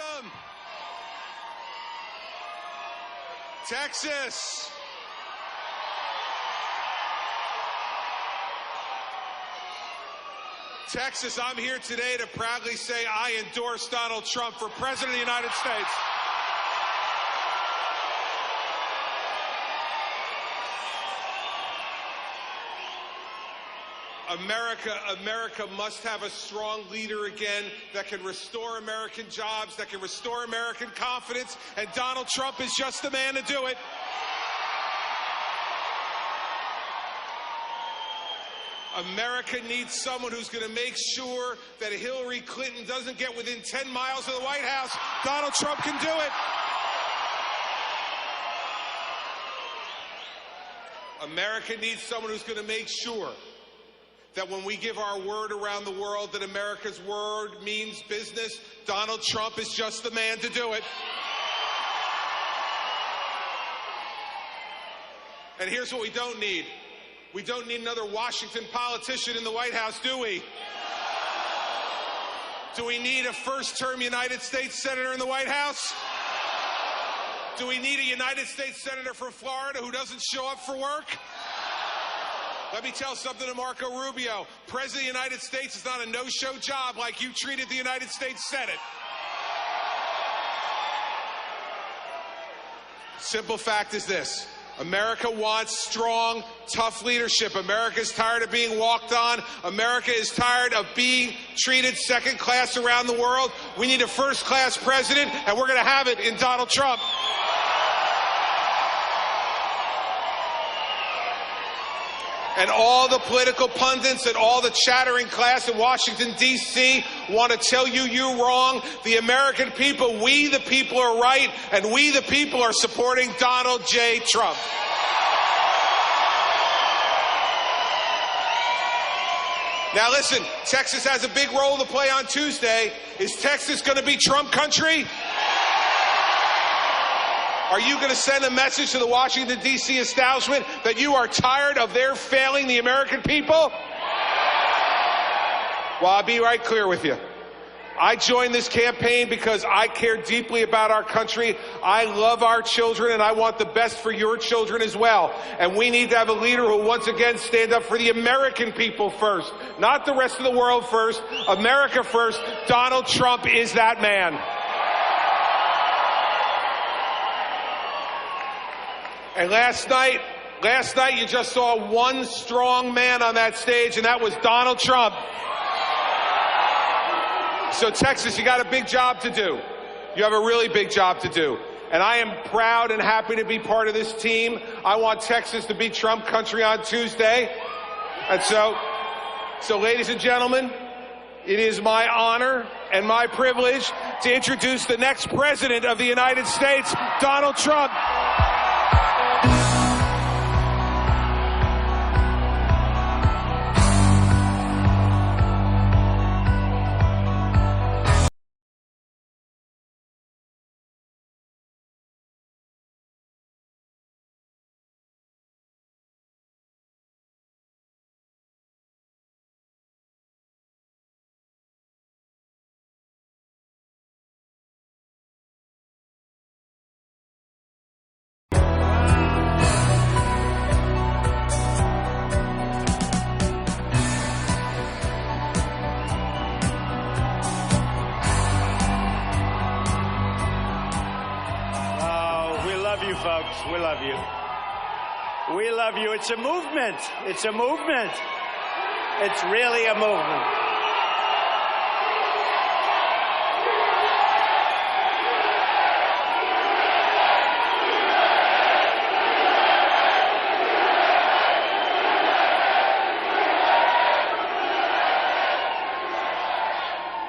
Welcome, Texas. Texas, I'm here today to proudly say I endorse Donald Trump for President of the United States. America must have a strong leader again that can restore American jobs, that can restore American confidence, and Donald Trump is just the man to do it. America needs someone who's going to make sure that Hillary Clinton doesn't get within 10 miles of the White House. Donald Trump can do it. America needs someone who's going to make sure that when we give our word around the world that America's word means business, Donald Trump is just the man to do it. And here's what we don't need. We don't need another Washington politician in the White House, do we? Do we need a first-term United States Senator in the White House? Do we need a United States Senator from Florida who doesn't show up for work? Let me tell something to Marco Rubio. President of the United States is not a no-show job like you treated the United States Senate. Simple fact is this. America wants strong, tough leadership. America's tired of being walked on. America is tired of being treated second class around the world. We need a first-class president, and we're going to have it in Donald Trump. And all the political pundits and all the chattering class in Washington, D.C. want to tell you you're wrong. The American people, we the people are right, and we the people are supporting Donald J. Trump. Now listen, Texas has a big role to play on Tuesday. Is Texas going to be Trump country? Are you going to send a message to the Washington, D.C. establishment that you are tired of their failing the American people? Well, I'll be right clear with you. I joined this campaign because I care deeply about our country. I love our children, and I want the best for your children as well. And we need to have a leader who once again stand up for the American people first, not the rest of the world first, America first. Donald Trump is that man. And last night you just saw one strong man on that stage, and that was Donald Trump. So Texas, you got a big job to do. You have a really big job to do. And I am proud and happy to be part of this team. I want Texas to be Trump country on Tuesday. And so ladies and gentlemen, it is my honor and my privilege to introduce the next president of the United States, Donald Trump. Folks, we love you. We love you. It's a movement. It's a movement. It's really a movement.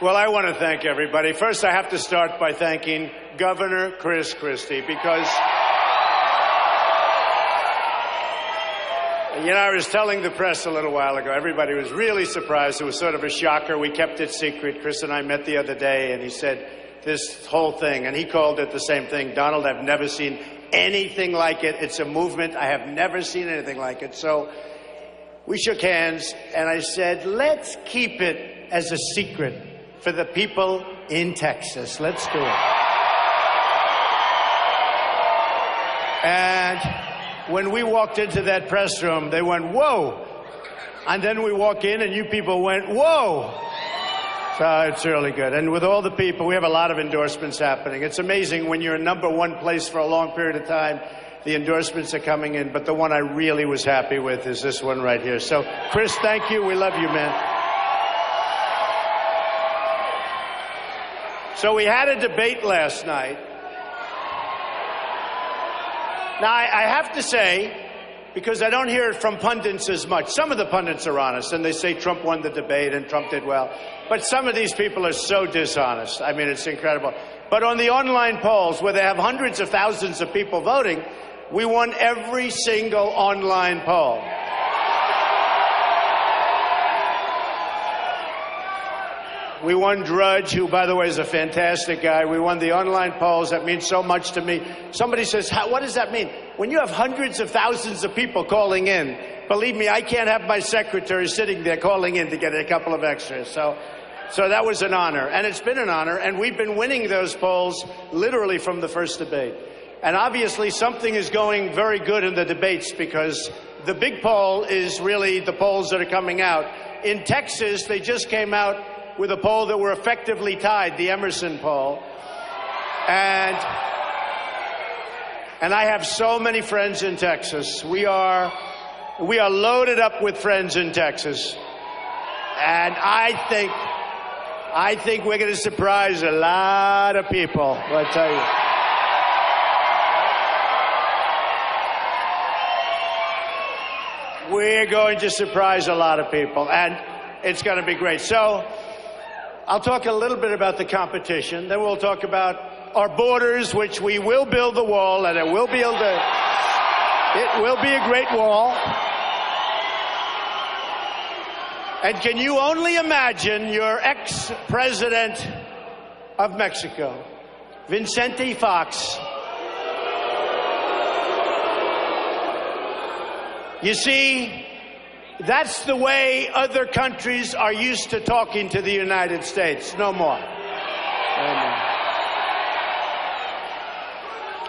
Well, I want to thank everybody. First, I have to start by thanking Governor Chris Christie because you know, I was telling the press a little while ago, everybody was really surprised. It was sort of a shocker. We kept it secret. Chris and I met the other day, and he said this whole thing, and he called it the same thing. Donald, I've never seen anything like it. It's a movement. I have never seen anything like it. So we shook hands, and I said, let's keep it as a secret for the people in Texas. Let's do it. And when we walked into that press room, they went, whoa. And then we walk in and you people went, whoa. So it's really good. And with all the people, we have a lot of endorsements happening. It's amazing when you're in #1 place for a long period of time, the endorsements are coming in. But the one I really was happy with is this one right here. So, Chris, thank you. We love you, man. So we had a debate last night. Now, I have to say, because I don't hear it from pundits as much. Some of the pundits are honest, and they say Trump won the debate and Trump did well. But some of these people are so dishonest. I mean, it's incredible. But on the online polls, where they have hundreds of thousands of people voting, we won every single online poll. We won Drudge, who, by the way, is a fantastic guy. We won the online polls. That means so much to me. Somebody says, what does that mean? When you have hundreds of thousands of people calling in, believe me, I can't have my secretary sitting there calling in to get a couple of extras. So that was an honor. And it's been an honor. And we've been winning those polls literally from the first debate. And obviously something is going very good in the debates, because the big poll is really the polls that are coming out. In Texas, they just came out with a poll that were effectively tied, the Emerson poll. And I have so many friends in Texas. We are loaded up with friends in Texas. And I think we're going to surprise a lot of people, I tell you. We're going to surprise a lot of people, and it's going to be great. So I'll talk a little bit about the competition. Then we'll talk about our borders, which we will build the wall, and it will be a great wall. And can you only imagine your ex-president of Mexico, Vicente Fox? You see, that's the way other countries are used to talking to the United States. No more. No more.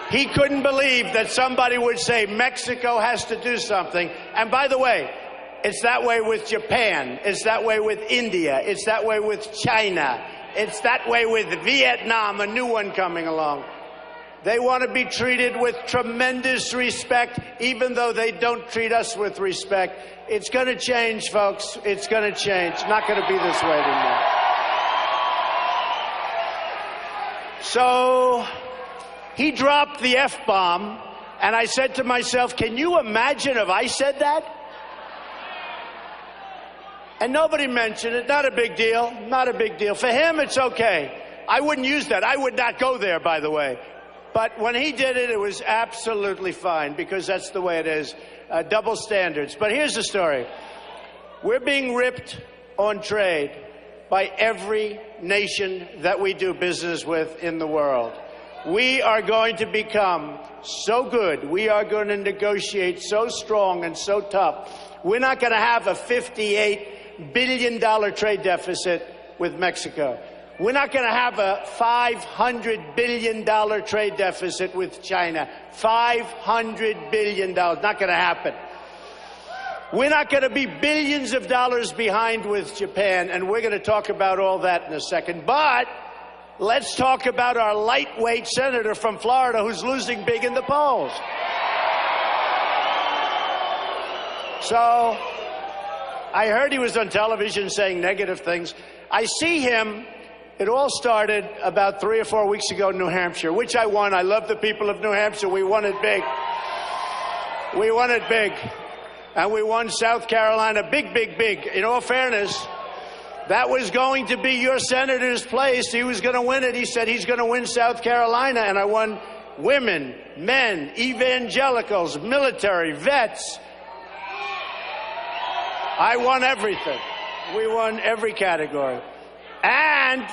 He couldn't believe that somebody would say Mexico has to do something. And by the way, it's that way with Japan. It's that way with India. It's that way with China. It's that way with Vietnam, a new one coming along. They want to be treated with tremendous respect, even though they don't treat us with respect. It's going to change, folks. It's going to change. It's not going to be this way anymore. So he dropped the F-bomb, and I said to myself, can you imagine if I said that? And nobody mentioned it. Not a big deal. Not a big deal. For him, it's okay. I wouldn't use that. I would not go there, by the way. But when he did it, it was absolutely fine, because that's the way it is. Double standards. But here's the story. We're being ripped on trade by every nation that we do business with in the world. We are going to become so good. We are going to negotiate so strong and so tough. We're not going to have a $58 billion trade deficit with Mexico. We're not going to have a $500 billion trade deficit with China. $500 billion. Not going to happen. We're not going to be billions of dollars behind with Japan, and we're going to talk about all that in a second. But let's talk about our lightweight senator from Florida who's losing big in the polls. So I heard he was on television saying negative things. I see him. It all started about 3 or 4 weeks ago in New Hampshire, which I won. I love the people of New Hampshire. We won it big. We won it big. And we won South Carolina big, big, big. In all fairness, that was going to be your senator's place. He was going to win it. He said he's going to win South Carolina. And I won women, men, evangelicals, military, vets. I won everything. We won every category. And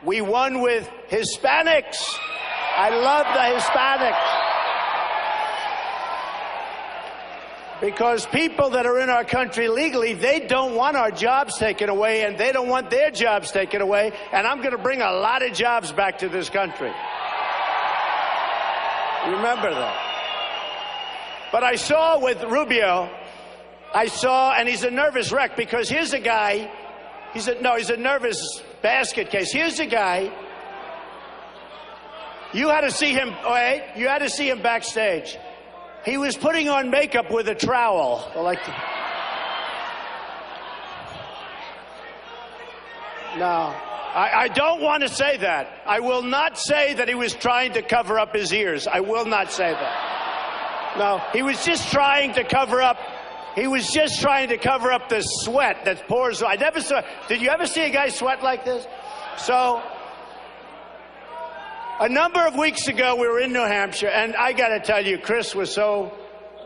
we won with Hispanics. I love the Hispanics. Because people that are in our country legally, they don't want our jobs taken away, and they don't want their jobs taken away, and I'm going to bring a lot of jobs back to this country. Remember that. But I saw with Rubio, and he's a nervous wreck, because here's a guy, he's a nervous basket case. Here's a guy, you had to see him backstage. He was putting on makeup with a trowel. No, I don't want to say that. I will not say that he was trying to cover up his ears. I will not say that. No, he was just trying to cover up. He was just trying to cover up the sweat that pours. I never saw. Did you ever see a guy sweat like this? So, a number of weeks ago, we were in New Hampshire, and I got to tell you, Chris was so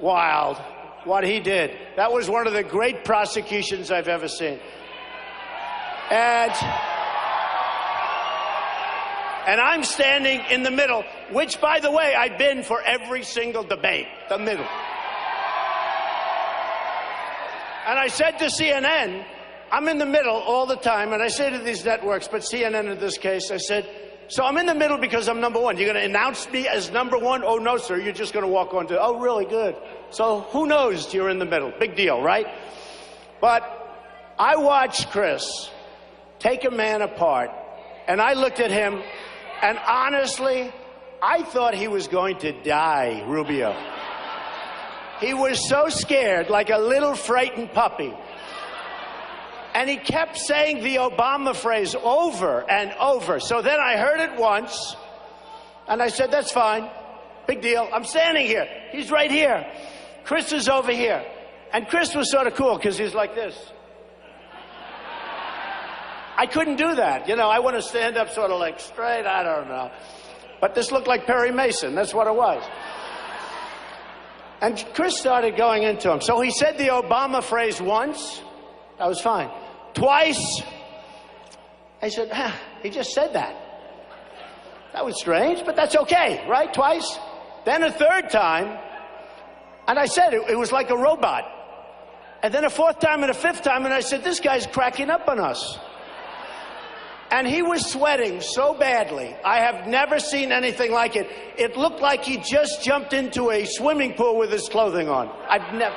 wild what he did. That was one of the great prosecutions I've ever seen. And I'm standing in the middle, which, by the way, I've been for every single debate, the middle. And I said to CNN, I'm in the middle all the time, and I say to these networks, but CNN in this case, I said, so I'm in the middle because I'm number one. You're going to announce me as number one? Oh, no, sir. You're just going to walk on to, oh, really good. So who knows you're in the middle? Big deal, right? But I watched Chris take a man apart, and I looked at him, and honestly, I thought he was going to die, Rubio. He was so scared, like a little frightened puppy. And he kept saying the Obama phrase over and over. So then I heard it once, and I said, that's fine. Big deal. I'm standing here. He's right here. Chris is over here. And Chris was sort of cool, because he's like this. I couldn't do that. You know, I want to stand up sort of like straight. I don't know. But this looked like Perry Mason. That's what it was. And Chris started going into him. So he said the Obama phrase once. That was fine. Twice. I said, he just said that. That was strange, but that's okay, right? Twice. Then a third time, and I said it was like a robot. And then a fourth time and a fifth time, and I said, this guy's cracking up on us. And he was sweating so badly. I have never seen anything like it. It looked like he just jumped into a swimming pool with his clothing on. I've never.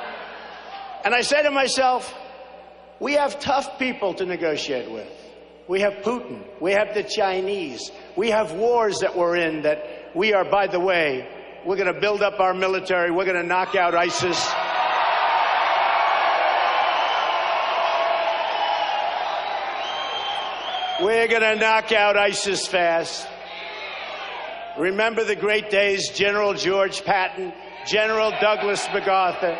And I said to myself, we have tough people to negotiate with. We have Putin. We have the Chinese. We have wars that we're in that we are, by the way, we're going to build up our military. We're going to knock out ISIS. We're going to knock out ISIS fast. Remember the great days, General George Patton, General Douglas MacArthur.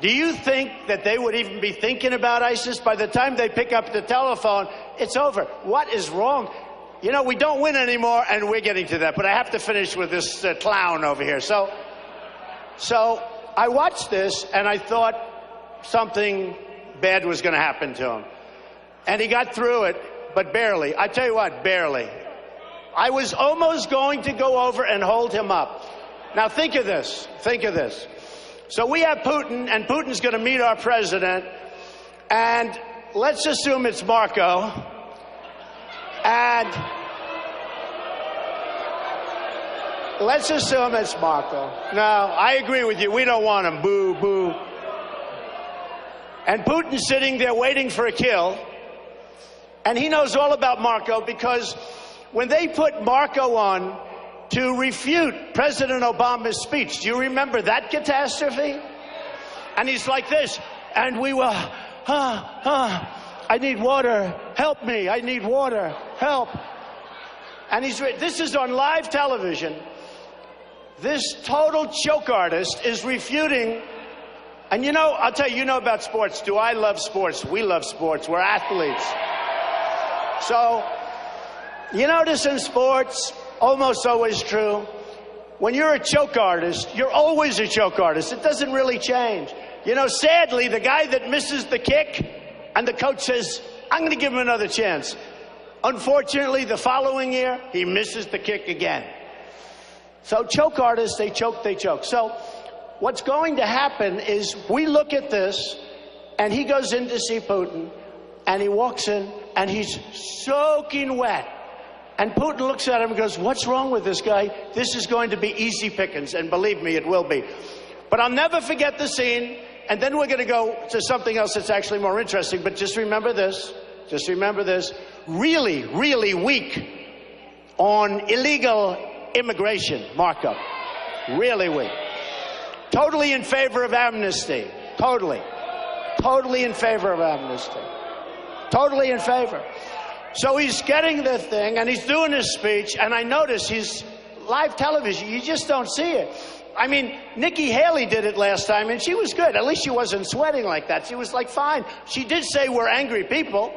Do you think that they would even be thinking about ISIS? By the time they pick up the telephone, it's over. What is wrong? You know, we don't win anymore, and we're getting to that. But I have to finish with this clown over here. So I watched this, and I thought something bad was going to happen to him. And he got through it, but barely. I tell you what, barely. I was almost going to go over and hold him up. Now, think of this. Think of this. So we have Putin, and Putin's going to meet our president, and let's assume it's Marco, and let's assume it's Marco. No, I agree with you. We don't want him. Boo, boo. And Putin's sitting there waiting for a kill, and he knows all about Marco, because when they put Marco on to refute President Obama's speech. Do you remember that catastrophe? And he's like this, and we were, I need water, help me, I need water, help. And this is on live television. This total choke artist is refuting, and you know, I'll tell you, you know about sports. Do I love sports? We love sports, we're athletes. So, you notice in sports, almost always true, when you're a choke artist, you're always a choke artist. It doesn't really change. You know, sadly, the guy that misses the kick and the coach says, I'm going to give him another chance. Unfortunately, the following year, he misses the kick again. So choke artists, they choke, they choke. So what's going to happen is we look at this, and he goes in to see Putin, and he walks in, and he's soaking wet. And Putin looks at him and goes, what's wrong with this guy? This is going to be easy pickings, and believe me, it will be. But I'll never forget the scene, and then we're going to go to something else that's actually more interesting. But just remember this, really, really weak on illegal immigration markup. Really weak. Totally in favor of amnesty. Totally in favor of amnesty. Totally in favor. So he's getting the thing, and he's doing his speech, and I notice he's live television. You just don't see it. I mean, Nikki Haley did it last time, and she was good. At least she wasn't sweating like that. She was like, fine. She did say we're angry people.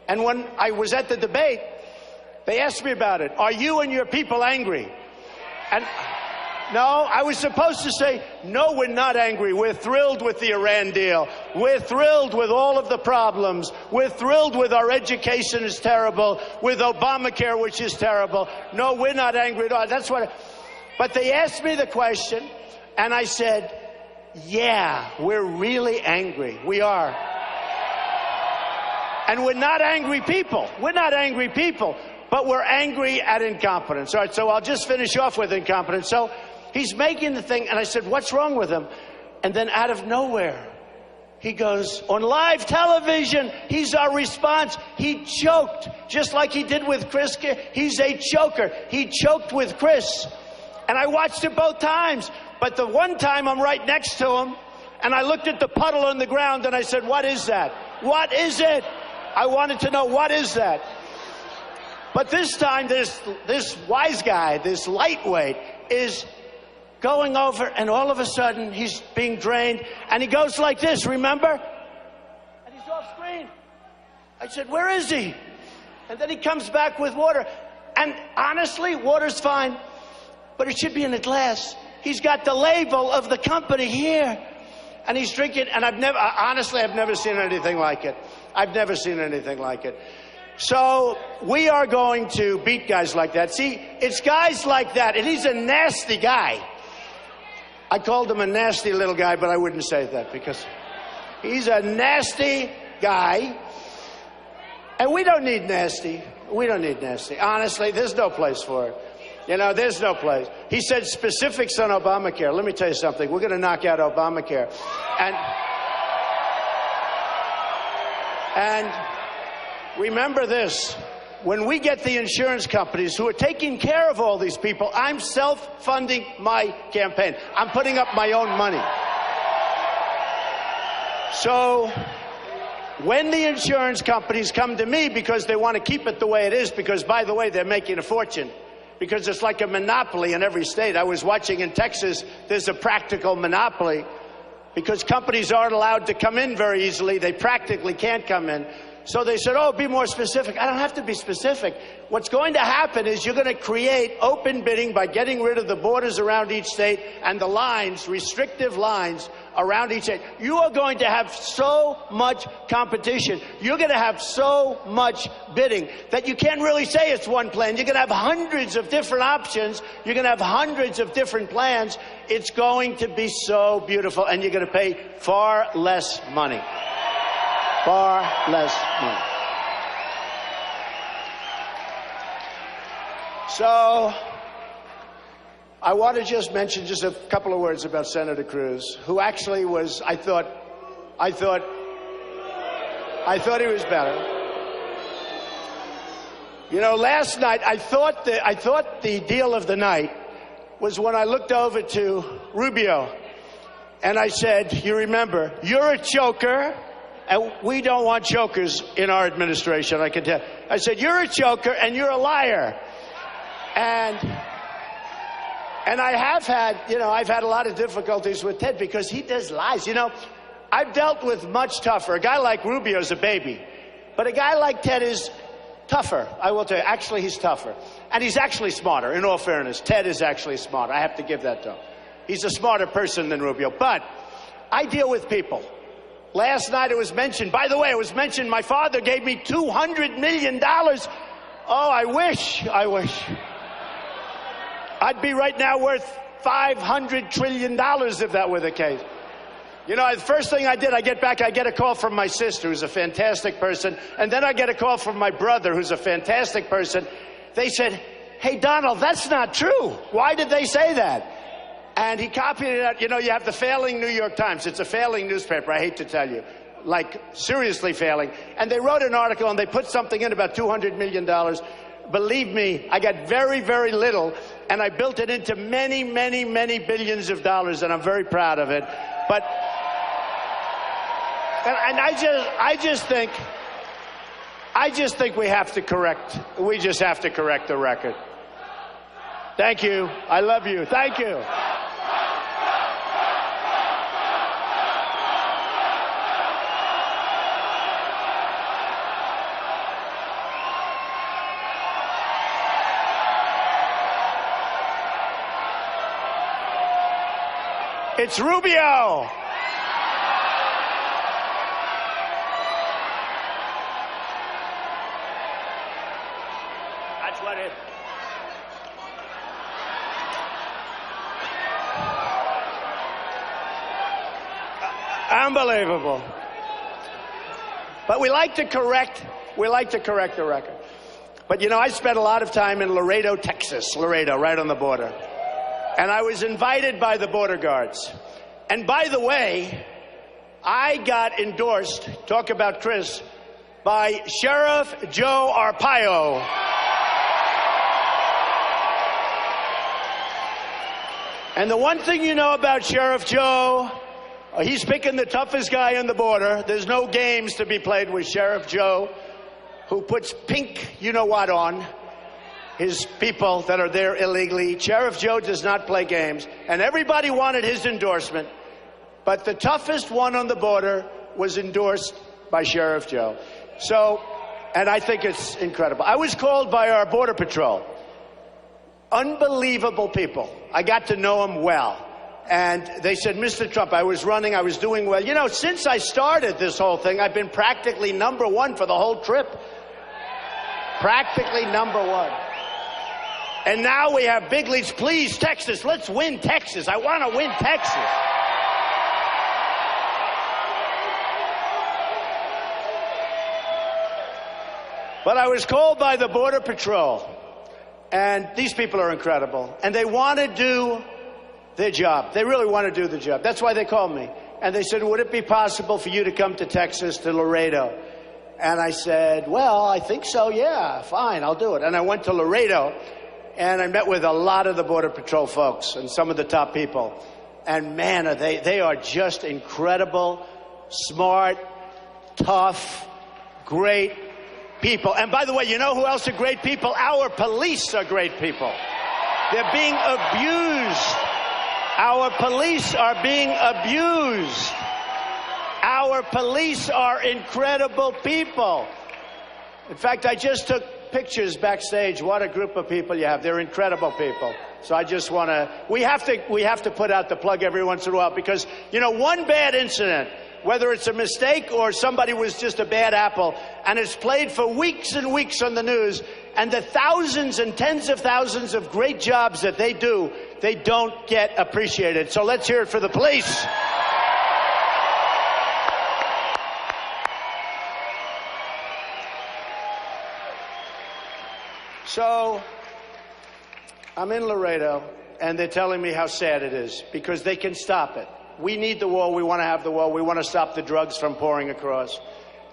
And when I was at the debate, they asked me about it. Are you and your people angry? And no, I was supposed to say, no, we're not angry. We're thrilled with the Iran deal. We're thrilled with all of the problems. We're thrilled with our education is terrible, with Obamacare, which is terrible. No, we're not angry at all. That's what. But they asked me the question, and I said, yeah, we're really angry. We are. And we're not angry people. We're not angry people, but we're angry at incompetence. All right, so I'll just finish off with incompetence. So he's making the thing, and I said, what's wrong with him? And then out of nowhere, he goes, on live television, he's our response. He choked, just like he did with Chris. He's a choker. He choked with Chris. And I watched it both times. But the one time I'm right next to him, and I looked at the puddle on the ground, and I said, what is that? What is it? I wanted to know, what is that? But this time, this wise guy, this lightweight, is going over, and all of a sudden, he's being drained, and he goes like this, remember? And he's off screen. I said, where is he? And then he comes back with water. And honestly, water's fine, but it should be in a glass. He's got the label of the company here. And he's drinking, and I've never seen anything like it. I've never seen anything like it. So we are going to beat guys like that. See, it's guys like that, and he's a nasty guy. I called him a nasty little guy, but I wouldn't say that because he's a nasty guy. And we don't need nasty. We don't need nasty. Honestly, there's no place for it. You know, there's no place. He said specifics on Obamacare. Let me tell you something. We're going to knock out Obamacare. And remember this. When we get the insurance companies who are taking care of all these people, I'm self-funding my campaign. I'm putting up my own money. So when the insurance companies come to me because they want to keep it the way it is, because, by the way, they're making a fortune, because it's like a monopoly in every state. I was watching in Texas, there's a practical monopoly because companies aren't allowed to come in very easily. They practically can't come in. So they said, oh, be more specific. I don't have to be specific. What's going to happen is you're going to create open bidding by getting rid of the borders around each state and the lines, restrictive lines around each state. You are going to have so much competition. You're going to have so much bidding that you can't really say it's one plan. You're going to have hundreds of different options. You're going to have hundreds of different plans. It's going to be so beautiful, and you're going to pay far less money. Far less money. So I want to just mention just a couple of words about Senator Cruz, who actually was, I thought he was better. You know, last night I thought the deal of the night was when I looked over to Rubio and I said, you remember, you're a choker. And we don't want chokers in our administration, I can tell. I said, you're a choker and you're a liar. And I have had, you know, I've had a lot of difficulties with Ted because he does lies. You know, I've dealt with much tougher. A guy like Rubio's a baby. But a guy like Ted is tougher, I will tell you. Actually, he's tougher. And he's actually smarter, in all fairness. Ted is actually smarter. I have to give that to him. He's a smarter person than Rubio. But I deal with people. Last night it was mentioned, by the way, it was mentioned my father gave me $200 million. Oh, I wish. I'd be right now worth $500 trillion if that were the case. You know, the first thing I did, I get back, I get a call from my sister, who's a fantastic person, and then I get a call from my brother, who's a fantastic person. They said, hey, Donald, that's not true. Why did they say that? And he copied it out. You know, you have the failing New York Times. It's a failing newspaper, I hate to tell you. Like, seriously failing. And they wrote an article, and they put something in about $200 million. Believe me, I got very, very little, and I built it into many, many, many billions of dollars, and I'm very proud of it. But, and I just think we have to correct the record. Thank you. I love you. Thank you. It's Rubio. That's what it is. Unbelievable. But we like to correct the record. But you know, I spent a lot of time in Laredo, Texas. Laredo, right on the border. And I was invited by the border guards. And by the way, I got endorsed, talk about Chris, by Sheriff Joe Arpaio. And the one thing you know about Sheriff Joe, he's picking the toughest guy on the border. There's no games to be played with Sheriff Joe, who puts pink you-know-what on his people that are there illegally. Sheriff Joe does not play games. And everybody wanted his endorsement. But the toughest one on the border was endorsed by Sheriff Joe. So, and I think it's incredible. I was called by our Border Patrol. Unbelievable people. I got to know them well. And they said, Mr. Trump, I was running, I was doing well. You know, since I started this whole thing, I've been practically #1 for the whole trip. Practically #1. And now we have big leads. Please, Texas, let's win Texas. I want to win Texas. But I was called by the Border Patrol. And these people are incredible. And they want to do their job. They really want to do the job. That's why they called me. And they said, would it be possible for you to come to Texas, to Laredo? And I said, well, I think so, yeah, fine, I'll do it. And I went to Laredo. And I met with a lot of the Border Patrol folks and some of the top people. And man, they are just incredible, smart, tough, great people. And by the way, you know who else are great people? Our police are great people. They're being abused. Our police are being abused. Our police are incredible people. In fact, I just took pictures backstage. What a group of people you have. They're incredible people. So I just want to, we have to put out the plug every once in a while because, you know, one bad incident, whether it's a mistake or somebody was just a bad apple, and it's played for weeks and weeks on the news, and the thousands and tens of thousands of great jobs that they do, they don't get appreciated. So let's hear it for the police. So I'm in Laredo, and they're telling me how sad it is because they can stop it. We need the wall. We want to have the wall. We want to stop the drugs from pouring across.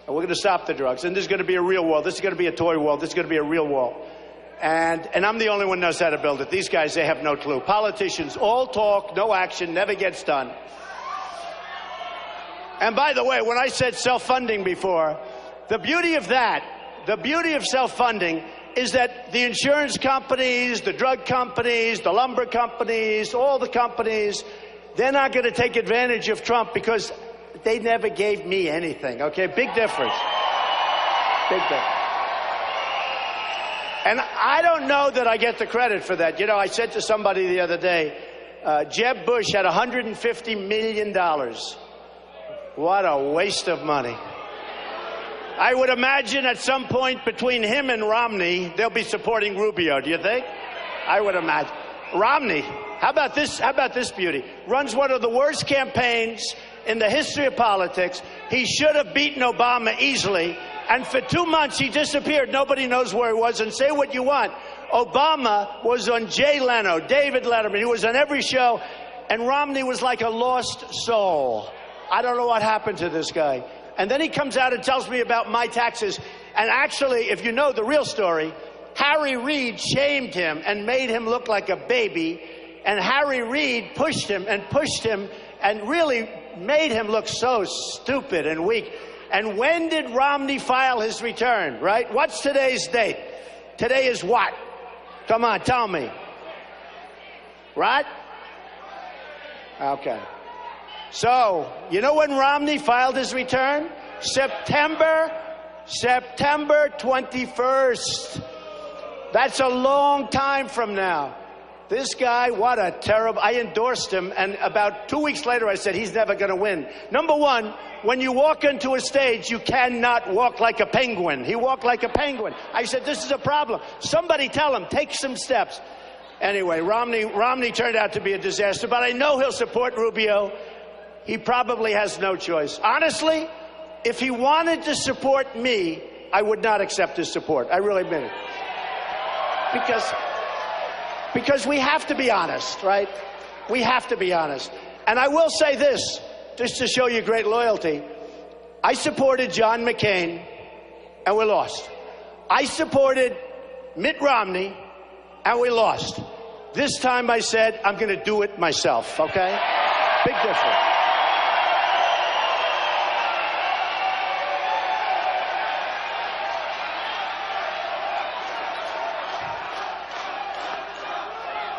And we're going to stop the drugs. And there's going to be a real wall. This is going to be a toy wall. This is going to be a real wall. And I'm the only one who knows how to build it. These guys, they have no clue. Politicians, all talk, no action, never gets done. And by the way, when I said self-funding before, the beauty of that, the beauty of self-funding is that the insurance companies, the drug companies, the lumber companies, all the companies, they're not going to take advantage of Trump because they never gave me anything, okay? Big difference. Big difference. And I don't know that I get the credit for that. You know, I said to somebody the other day, Jeb Bush had $150 million. What a waste of money. I would imagine at some point between him and Romney, they'll be supporting Rubio, do you think? I would imagine. Romney, how about this? How about this beauty? Runs one of the worst campaigns in the history of politics. He should have beaten Obama easily. And for 2 months, he disappeared. Nobody knows where he was. And say what you want. Obama was on Jay Leno, David Letterman. He was on every show. And Romney was like a lost soul. I don't know what happened to this guy. And then he comes out and tells me about my taxes. And actually, if you know the real story, Harry Reid shamed him and made him look like a baby. And Harry Reid pushed him and really made him look so stupid and weak. And when did Romney file his return, right? What's today's date? Today is what? Come on, tell me. Right? Okay. So, you know when Romney filed his return? September 21st. That's a long time from now. This guy, what a terrible... I endorsed him, and about 2 weeks later I said, he's never going to win. Number one, when you walk into a stage, you cannot walk like a penguin. He walked like a penguin. I said, this is a problem. Somebody tell him, take some steps. Anyway, Romney turned out to be a disaster, but I know he'll support Rubio. He probably has no choice. Honestly, if he wanted to support me, I would not accept his support. I really mean it. Because we have to be honest, right? We have to be honest. And I will say this, just to show you great loyalty. I supported John McCain, and we lost. I supported Mitt Romney, and we lost. This time I said, I'm going to do it myself, okay? Big difference.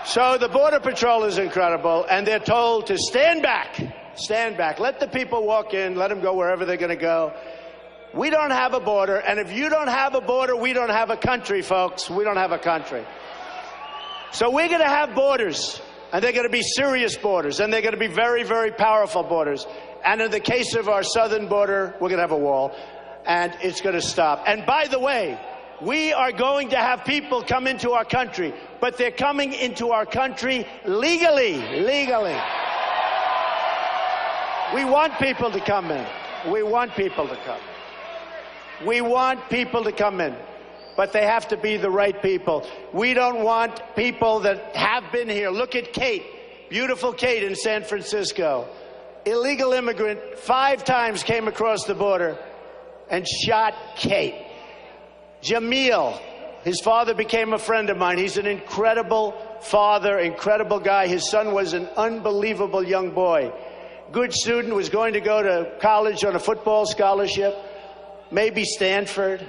So the Border Patrol is incredible, and they're told to stand back. Stand back. Let the people walk in. Let them go wherever they're going to go. We don't have a border, and if you don't have a border, we don't have a country, folks. We don't have a country. So we're going to have borders, and they're going to be serious borders, and they're going to be very, very powerful borders. And in the case of our southern border, we're going to have a wall, and it's going to stop. And by the way, we are going to have people come into our country, but they're coming into our country legally. Legally. We want people to come in. We want people to come. We want people to come in, but they have to be the right people. We don't want people that have been here. Look at Kate, beautiful Kate in San Francisco. Illegal immigrant, 5 times came across the border and shot Kate. Jamil, his father became a friend of mine. He's an incredible father, incredible guy. His son was an unbelievable young boy. Good student, was going to go to college on a football scholarship, maybe Stanford,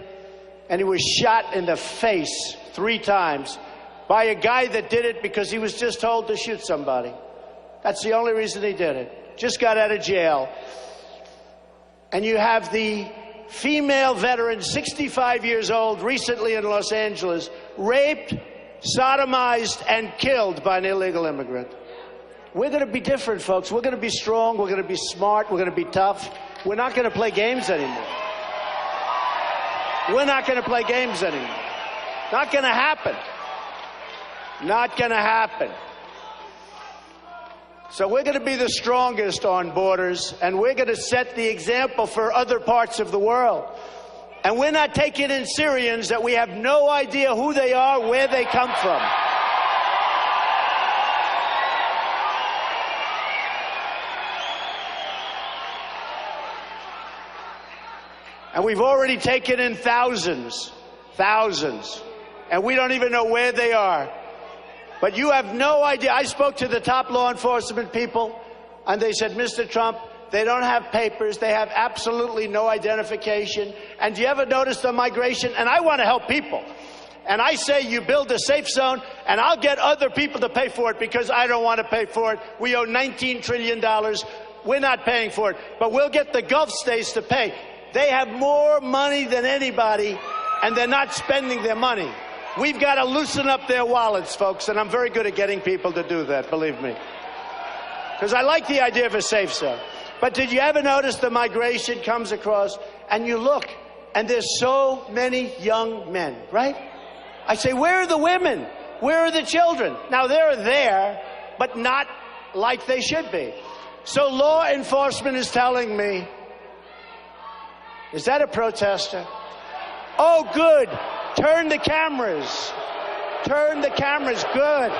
and he was shot in the face 3 times by a guy that did it because he was just told to shoot somebody. That's the only reason he did it. Just got out of jail. And you have the female veteran, 65 years old, recently in Los Angeles, raped, sodomized, and killed by an illegal immigrant. We're going to be different, folks. We're going to be strong. We're going to be smart. We're going to be tough. We're not going to play games anymore. We're not going to play games anymore. Not going to happen. Not going to happen. So we're going to be the strongest on borders, and we're going to set the example for other parts of the world. And we're not taking in Syrians that we have no idea who they are, where they come from. And we've already taken in thousands, and we don't even know where they are. But you have no idea. I spoke to the top law enforcement people, and they said, Mr. Trump, they don't have papers. They have absolutely no identification. And do you ever notice the migration? And I want to help people. And I say you build a safe zone, and I'll get other people to pay for it because I don't want to pay for it. We owe $19 trillion. We're not paying for it. But we'll get the Gulf states to pay. They have more money than anybody, and they're not spending their money. We've got to loosen up their wallets, folks, and I'm very good at getting people to do that, believe me. Because I like the idea of a safe zone. But did you ever notice the migration comes across, and you look, and there's so many young men, right? I say, where are the women? Where are the children? Now, they're there, but not like they should be. So law enforcement is telling me, is that a protester? Oh, good. Turn the cameras. Turn the cameras. Good.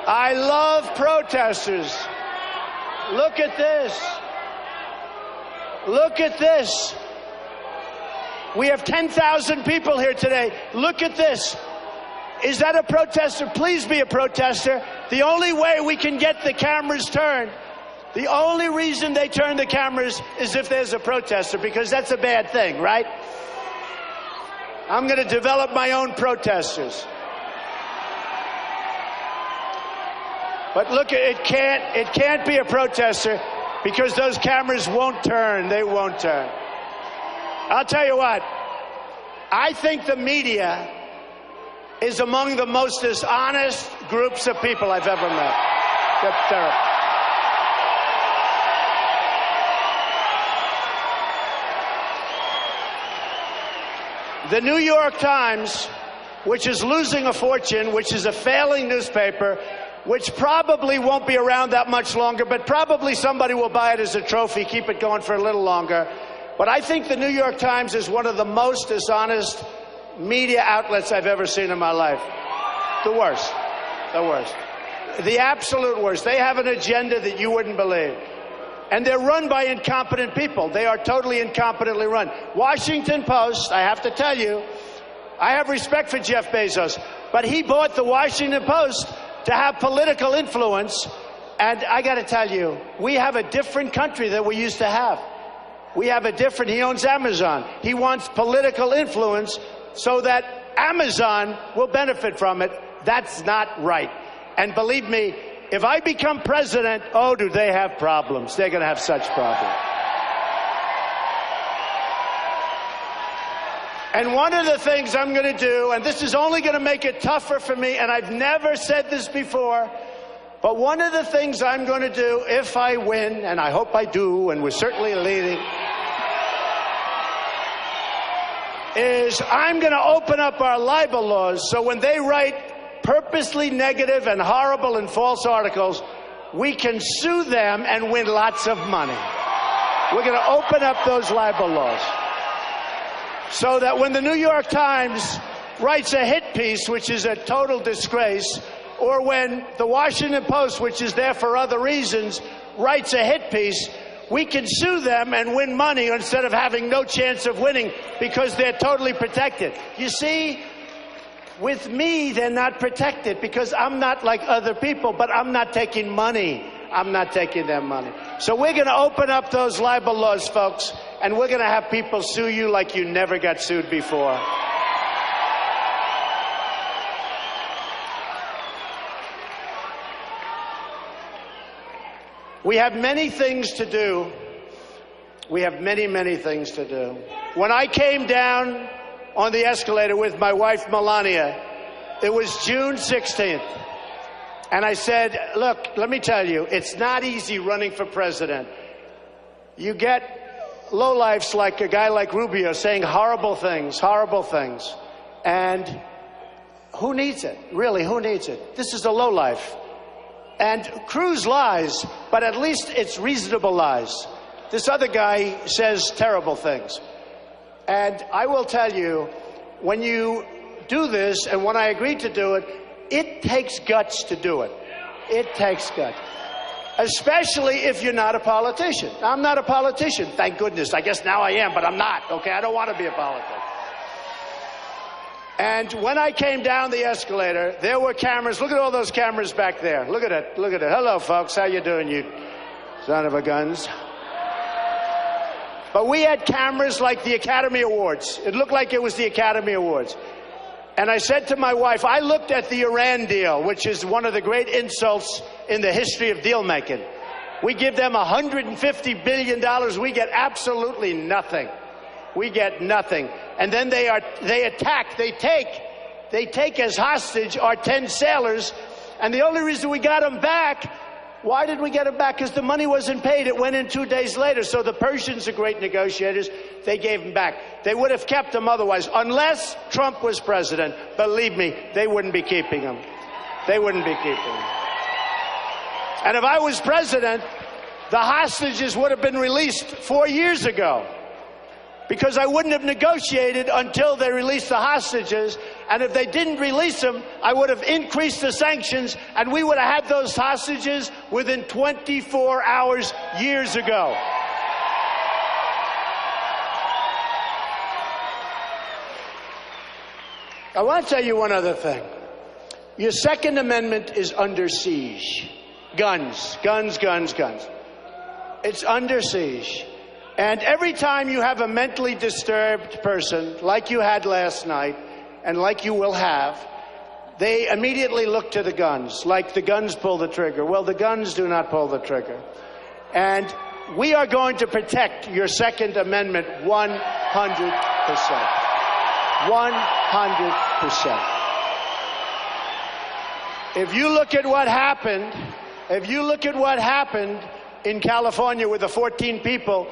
I love protesters. Look at this. Look at this. We have 10,000 people here today. Look at this. Is that a protester? Please be a protester. The only way we can get the cameras turned, the only reason they turn the cameras is if there's a protester, because that's a bad thing, right? I'm going to develop my own protesters. But look, it can't be a protester because those cameras won't turn. They won't turn. I'll tell you what, I think the media is among the most dishonest groups of people I've ever met. They're terrible. The New York Times, which is losing a fortune, which is a failing newspaper, which probably won't be around that much longer, but probably somebody will buy it as a trophy, keep it going for a little longer. But I think the New York Times is one of the most dishonest media outlets I've ever seen in my life. The worst. The worst. The absolute worst. They have an agenda that you wouldn't believe. And they're run by incompetent people. They are totally incompetently run. Washington Post, I have to tell you, I have respect for Jeff Bezos, but he bought the Washington Post to have political influence. And I got to tell you, we have a different country than we used to have. We have a different, he owns Amazon. He wants political influence so that Amazon will benefit from it. That's not right. And believe me, if I become president, oh, do they have problems. They're going to have such problems. And one of the things I'm going to do, and this is only going to make it tougher for me, and I've never said this before, but one of the things I'm going to do if I win, and I hope I do, and we're certainly leading, is I'm going to open up our libel laws so when they write purposely negative and horrible and false articles, we can sue them and win lots of money. We're going to open up those libel laws so that when the New York Times writes a hit piece, which is a total disgrace, or when the Washington Post, which is there for other reasons, writes a hit piece, we can sue them and win money instead of having no chance of winning because they're totally protected. You see, with me, they're not protected because I'm not like other people, but I'm not taking money. I'm not taking their money. So we're going to open up those libel laws, folks, and we're going to have people sue you like you never got sued before. We have many things to do. We have many, many things to do. When I came down on the escalator with my wife, Melania, it was June 16th. And I said, look, let me tell you, it's not easy running for president. You get lowlifes like a guy like Rubio saying horrible things. And who needs it? Really, who needs it? This is a lowlife. And Cruz lies, but at least it's reasonable lies. This other guy says terrible things. And I will tell you, when you do this, and when I agreed to do it, it takes guts to do it. It takes guts. Especially if you're not a politician. I'm not a politician, thank goodness. I guess now I am, but I'm not, okay? I don't want to be a politician. And when I came down the escalator, there were cameras. Look at all those cameras back there. Look at it. Look at it. Hello, folks. How you doing, you son of a guns? But we had cameras like the Academy Awards. It looked like it was the Academy Awards. And I said to my wife, I looked at the Iran deal, which is one of the great insults in the history of deal making. We give them $150 billion. We get absolutely nothing. We get nothing. And then they attack, they take as hostage our 10 sailors. And the only reason we got them back Why did we get them back? Because the money wasn't paid. It went in 2 days later. So the Persians are great negotiators. They gave them back. They would have kept them otherwise. Unless Trump was president, believe me, they wouldn't be keeping them. They wouldn't be keeping them. And if I was president, the hostages would have been released 4 years ago. Because I wouldn't have negotiated until they released the hostages. And if they didn't release them, I would have increased the sanctions, and we would have had those hostages within 24 hours years ago. I want to tell you one other thing. Your Second Amendment is under siege. Guns, guns, guns, guns. It's under siege. And every time you have a mentally disturbed person, like you had last night, and like you will have, they immediately look to the guns, like the guns pull the trigger. Well, the guns do not pull the trigger. And we are going to protect your Second Amendment 100%. 100%. If you look at what happened in California with the 14 people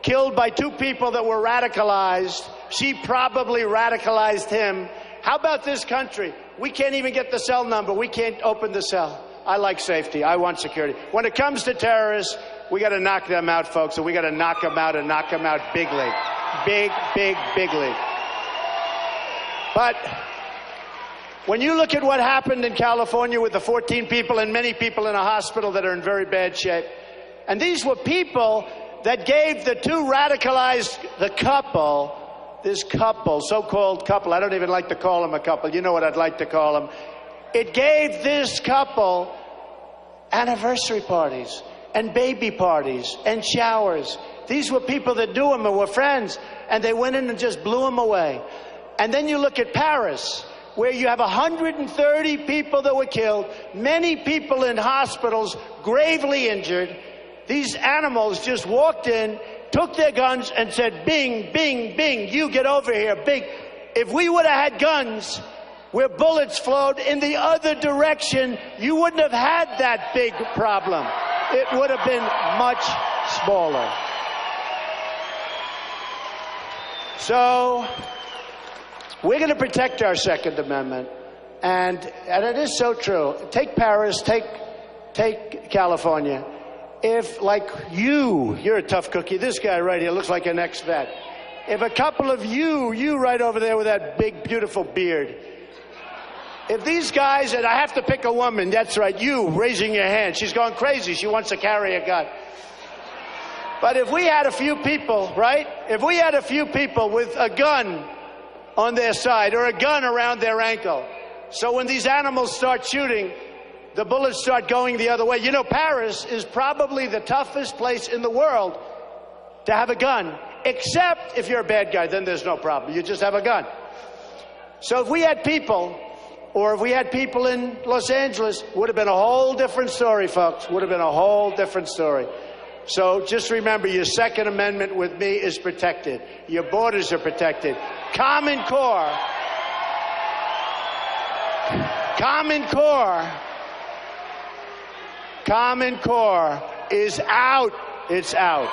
killed by 2 people that were radicalized, she probably radicalized him. How about this country? We can't even get the cell number. We can't open the cell. I like safety. I want security. When it comes to terrorists, we got to knock them out, folks, and we got to knock them out and knock them out big league. Big, big, big league. But when you look at what happened in California with the 14 people and many people in a hospital that are in very bad shape, and these were people that gave the 2 radicalized, this couple, so-called couple, I don't even like to call them a couple, you know what I'd like to call them. It gave this couple anniversary parties and baby parties and showers. These were people that knew them and were friends, and they went in and just blew them away. And then you look at Paris, where you have 130 people that were killed, many people in hospitals, gravely injured. These animals just walked in, took their guns, and said, bing, bing, bing, you get over here, bing. If we would have had guns where bullets flowed in the other direction, you wouldn't have had that big problem. It would have been much smaller. So we're going to protect our Second Amendment. And it is so true. Take Paris, take California. If, like you're a tough cookie. This guy right here looks like an ex-vet. If a couple of you right over there with that big, beautiful beard, if these guys, and I have to pick a woman, that's right, you raising your hand. She's going crazy. She wants to carry a gun. But if we had a few people, right? If we had a few people with a gun on their side or a gun around their ankle, so when these animals start shooting, the bullets start going the other way. You know, Paris is probably the toughest place in the world to have a gun, except if you're a bad guy, then there's no problem. You just have a gun. So if we had people, or if we had people in Los Angeles, would have been a whole different story, folks. Would have been a whole different story. So just remember, your Second Amendment with me is protected. Your borders are protected. Common Core. Common Core. Common Core is out. It's out.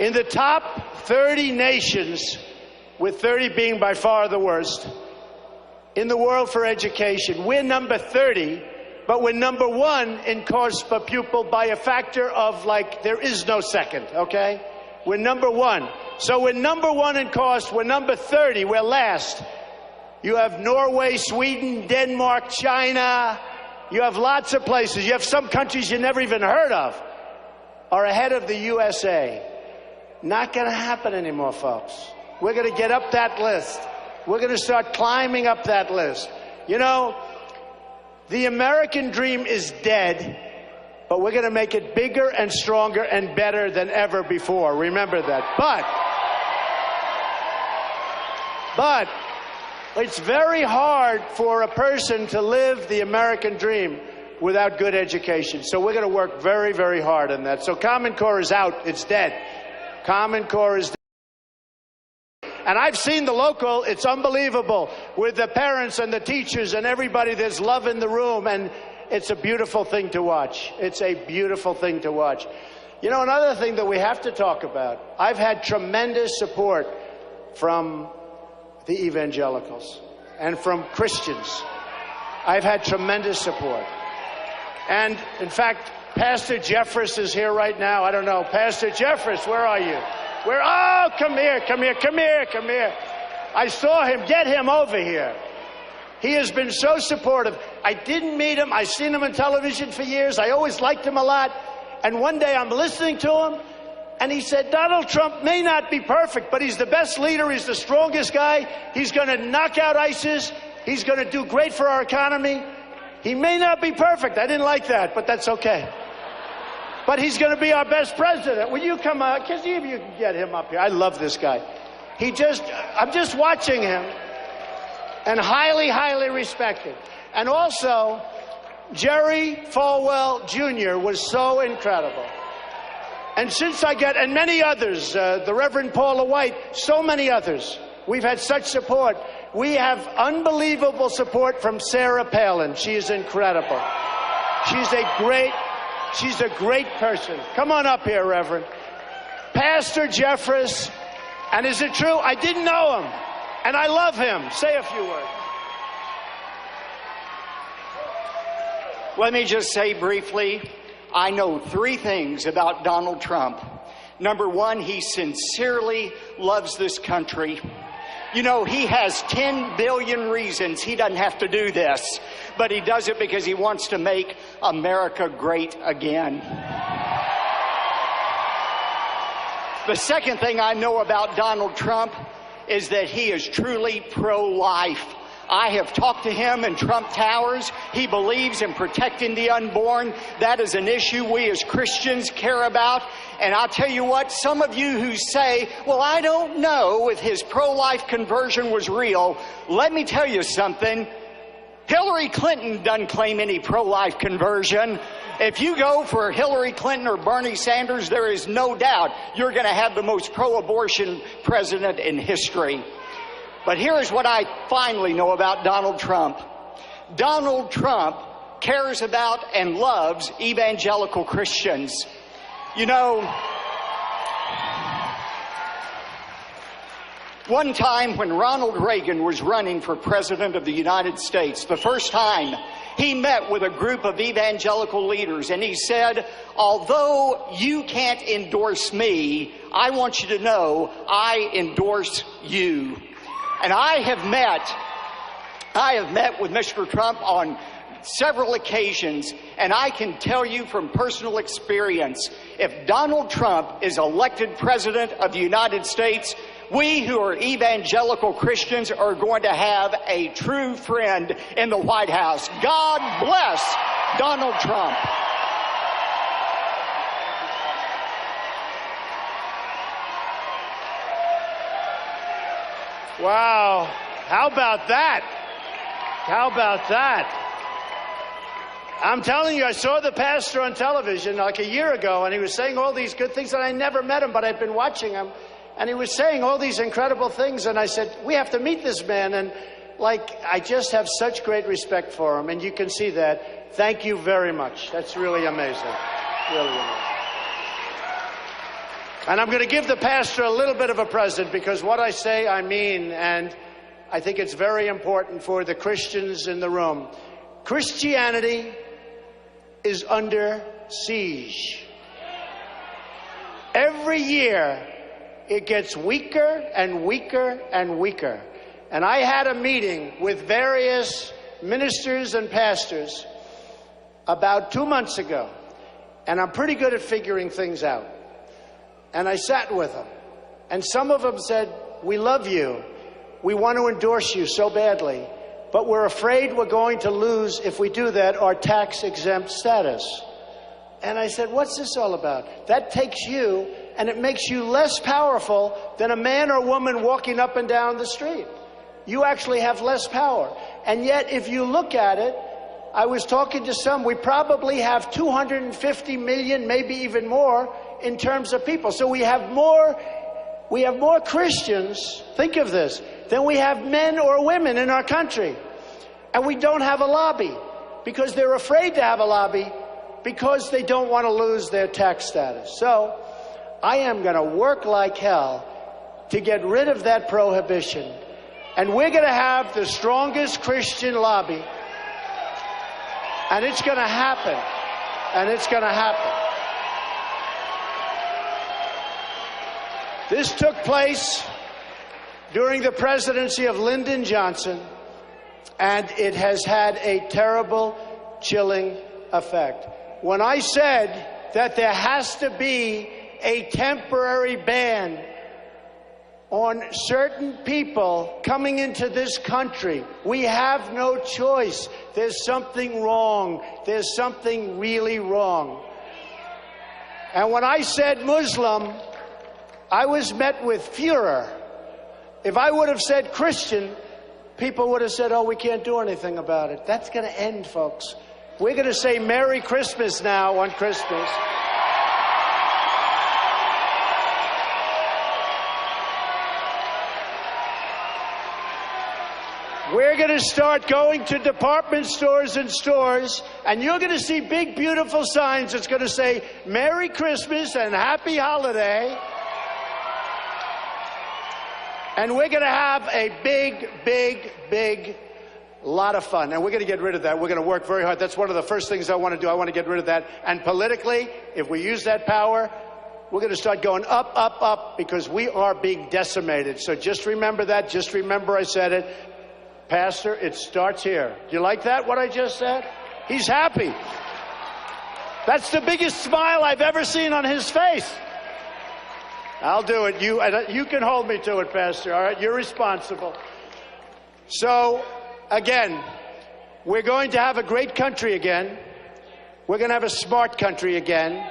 In the top 30 nations, with 30 being by far the worst, in the world for education, we're number 30, but we're number 1 in cost per pupil by a factor of, like, there is no second, okay? We're number 1. So we're number 1 in cost, we're number 30, we're last. You have Norway, Sweden, Denmark, China. You have lots of places. You have some countries you never even heard of are ahead of the USA. Not going to happen anymore, folks. We're going to get up that list. We're going to start climbing up that list. You know, the American dream is dead, but we're going to make it bigger and stronger and better than ever before. Remember that. But it's very hard for a person to live the American dream without good education. So we're going to work very, very hard on that. So Common Core is out. It's dead. Common Core is dead. And I've seen the local. It's unbelievable with the parents and the teachers and everybody. There's love in the room, and it's a beautiful thing to watch. It's a beautiful thing to watch. You know, another thing that we have to talk about, I've had tremendous support from the evangelicals and from Christians. I've had tremendous support. And in fact, Pastor Jeffress is here right now. I don't know. Pastor Jeffress, where are you? Oh, come here. I saw him. Get him over here. He has been so supportive. I didn't meet him. I've seen him on television for years. I always liked him a lot. And one day I'm listening to him, and he said, Donald Trump may not be perfect, but he's the best leader. He's the strongest guy. He's going to knock out ISIS. He's going to do great for our economy. He may not be perfect. I didn't like that, but that's okay. But he's going to be our best president. Will you come out? See if you can get him up here. I love this guy. I'm just watching him, and highly, highly respected. And also, Jerry Falwell Jr. was so incredible. And and many others, the Reverend Paula White, so many others. We've had such support. We have unbelievable support from Sarah Palin. She is incredible. She's a great person. Come on up here, Reverend. Pastor Jeffress. And is it true? I didn't know him. And I love him. Say a few words. Let me just say briefly, I know 3 things about Donald Trump. Number 1, he sincerely loves this country. You know, he has 10 billion reasons he doesn't have to do this, but he does it because he wants to make America great again. The second thing I know about Donald Trump is that he is truly pro-life. I have talked to him in Trump Towers. He believes in protecting the unborn. That is an issue we as Christians care about. And I'll tell you what, some of you who say, well, I don't know if his pro-life conversion was real. Let me tell you something. Hillary Clinton doesn't claim any pro-life conversion. If you go for Hillary Clinton or Bernie Sanders, there is no doubt you're going to have the most pro-abortion president in history. But here is what I finally know about Donald Trump. Donald Trump cares about and loves evangelical Christians. You know, one time when Ronald Reagan was running for president of the United States, the first time, he met with a group of evangelical leaders, and he said, although you can't endorse me, I want you to know I endorse you. And I have met with Mr. Trump on several occasions, and I can tell you from personal experience, if Donald Trump is elected president of the United States, we who are evangelical Christians are going to have a true friend in the White House. God bless Donald Trump. Wow. How about that? How about that? I'm telling you, I saw the pastor on television like a year ago, and he was saying all these good things, and I never met him, but I've been watching him. And he was saying all these incredible things, and I said, we have to meet this man. And I just have such great respect for him, and you can see that. Thank you very much. That's really amazing. Really amazing. And I'm going to give the pastor a little bit of a present, because what I say, I mean, and I think it's very important for the Christians in the room. Christianity is under siege. Every year, it gets weaker and weaker and weaker. And I had a meeting with various ministers and pastors about 2 months ago, and I'm pretty good at figuring things out. And I sat with them, and some of them said, we love you. We want to endorse you so badly, but we're afraid we're going to lose, if we do that, our tax-exempt status. And I said, what's this all about? That takes you, and it makes you less powerful than a man or woman walking up and down the street. You actually have less power. And yet, if you look at it, I was talking to some, we probably have 250 million, maybe even more, in terms of people. So we have more we have more Christians, think of this, than we have men or women in our country. And we don't have a lobby because they're afraid to have a lobby because they don't want to lose their tax status. So I am going to work like hell to get rid of that prohibition. And we're going to have the strongest Christian lobby. And it's going to happen. And it's going to happen. This took place during the presidency of Lyndon Johnson, and it has had a terrible, chilling effect. When I said that there has to be a temporary ban on certain people coming into this country, we have no choice. There's something wrong. There's something really wrong. And when I said Muslim, I was met with furor. If I would have said Christian, people would have said, oh, we can't do anything about it. That's going to end, folks. We're going to say Merry Christmas now on Christmas. We're going to start going to department stores and stores, and you're going to see big, beautiful signs that's going to say Merry Christmas and Happy Holiday. And we're going to have a big lot of fun. And we're going to get rid of that. We're going to work very hard. That's one of the first things I want to do. I want to get rid of that. And politically, if we use that power, we're going to start going up, because we are being decimated. So just remember that. Just remember I said it. Pastor, it starts here. Do you like that, what I just said? He's happy. That's the biggest smile I've ever seen on his face. I'll do it. You can hold me to it, Pastor. All right, you're responsible. So, again, we're going to have a great country again. We're going to have a smart country again.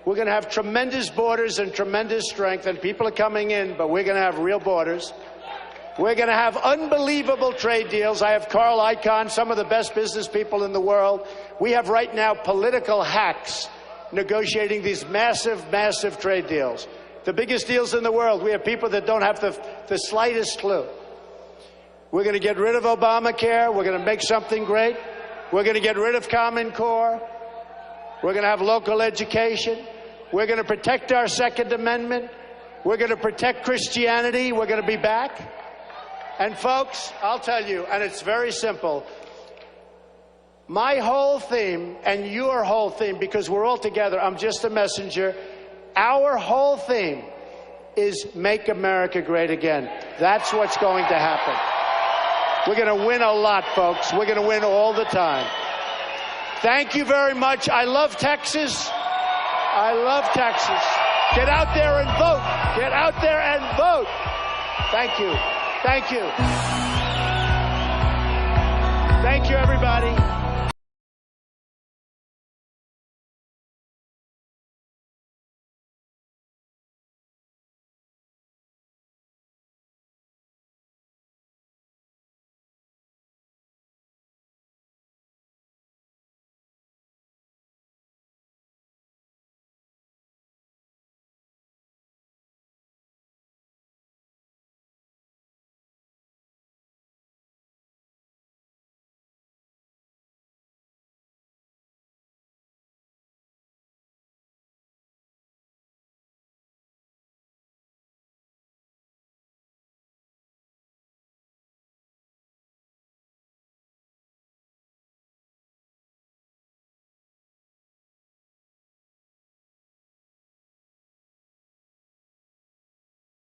We're going to have tremendous borders and tremendous strength, and people are coming in, but we're going to have real borders. We're going to have unbelievable trade deals. I have Carl Icahn, some of the best business people in the world. We have right now political hacks negotiating these massive trade deals. The biggest deals in the world. We have people that don't have the slightest clue. We're going to get rid of Obamacare. We're going to make something great. We're going to get rid of Common Core. We're going to have local education. We're going to protect our Second Amendment. We're going to protect Christianity. We're going to be back. And folks, I'll tell you, and it's very simple. My whole theme and your whole theme, because we're all together, I'm just a messenger. Our whole theme is Make America Great Again. That's what's going to happen. We're going to win a lot, folks. We're going to win all the time. Thank you very much. I love Texas. I love Texas. Get out there and vote. Get out there and vote. Thank you. Thank you. Thank you, everybody.